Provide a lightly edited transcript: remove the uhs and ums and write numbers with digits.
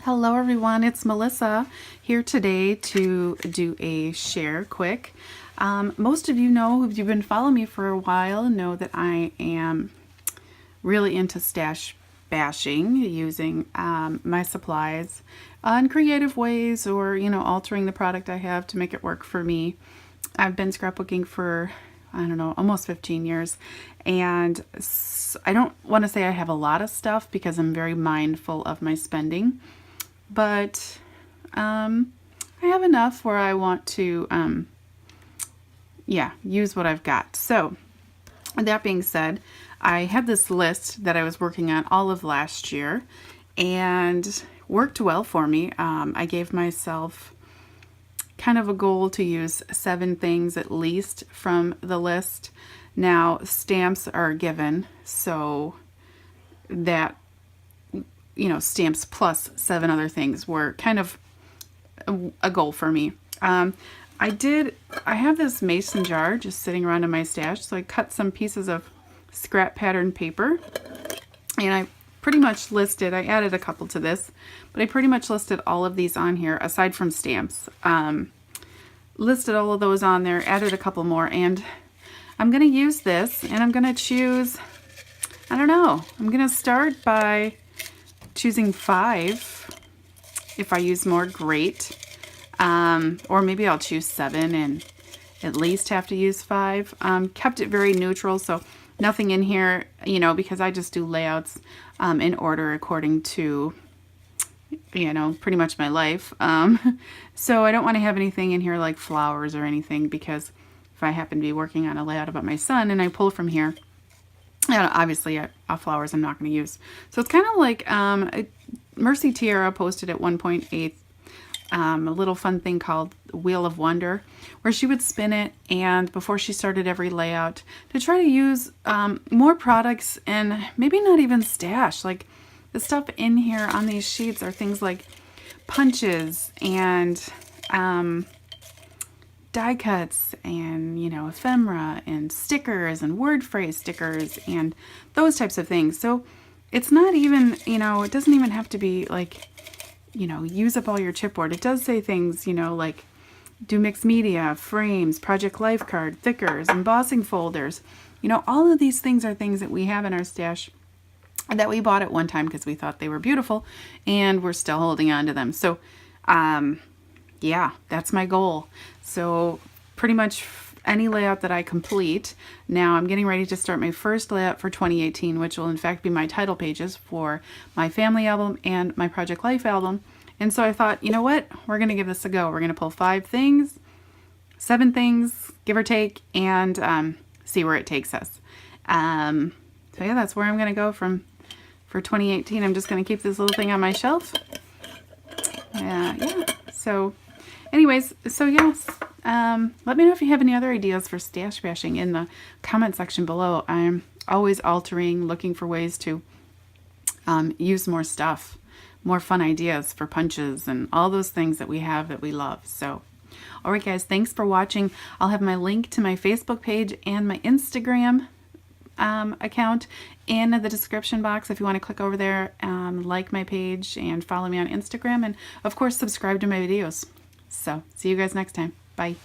Hello everyone, it's Melissa here today to do a share quick. Most of you know, if you've been following me for a while, know that I am really into stash bashing, using my supplies in creative ways, or altering the product I have to make it work for me. I've been scrapbooking for, I don't know, almost 15 years, and I don't want to say I have a lot of stuff because I'm very mindful of my spending, but I have enough where I want to use what I've got. So that being said, I had this list that I was working on all of last year and worked well for me. I gave myself kind of a goal to use 7 things at least from the list. Now, stamps are a given, so that, stamps plus 7 other things were kind of a goal for me. I have this mason jar just sitting around in my stash, so I cut some pieces of scrap pattern paper, and I pretty much listed, I added a couple to this, but I pretty much listed all of these on here, aside from stamps. Listed all of those on there, added a couple more, and I'm going to use this, and I'm going to choose, I don't know, I'm going to start by choosing 5. If I use more, great. Or maybe I'll choose 7 and at least have to use 5. Kept it very neutral, so nothing in here, because I just do layouts in order according to, pretty much my life. So I don't want to have anything in here like flowers or anything, because if I happen to be working on a layout about my son and I pull from here, obviously flowers I'm not going to use. So it's kind of like Mercy Tiara posted at 1.8 a little fun thing called Wheel of Wonder, where she would spin it, and before she started every layout, to try to use more products and maybe not even stash. Like, the stuff in here on these sheets are things like punches and die cuts and, ephemera and stickers and word phrase stickers and those types of things. So it's not even, it doesn't even have to be like, use up all your chipboard. It does say things, like do mixed media, frames, project life card, thickers, embossing folders. All of these things are things that we have in our stash that we bought at one time because we thought they were beautiful, and we're still holding on to them. So, yeah, that's my goal. So pretty much any layout that I complete. Now I'm getting ready to start my first layout for 2018, which will in fact be my title pages for my family album and my Project Life album. And so I thought, you know what? We're going to give this a go. We're going to pull 5 things, 7 things, give or take, and see where it takes us. So yeah, that's where I'm going to go for 2018. I'm just going to keep this little thing on my shelf. Yeah. So anyways, so yes, let me know if you have any other ideas for stash bashing in the comment section below. I'm always altering, looking for ways to use more stuff, more fun ideas for punches and all those things that we have that we love. So, all right, guys, thanks for watching. I'll have my link to my Facebook page and my Instagram account in the description box if you want to click over there, like my page and follow me on Instagram, and of course subscribe to my videos. So see you guys next time. Bye.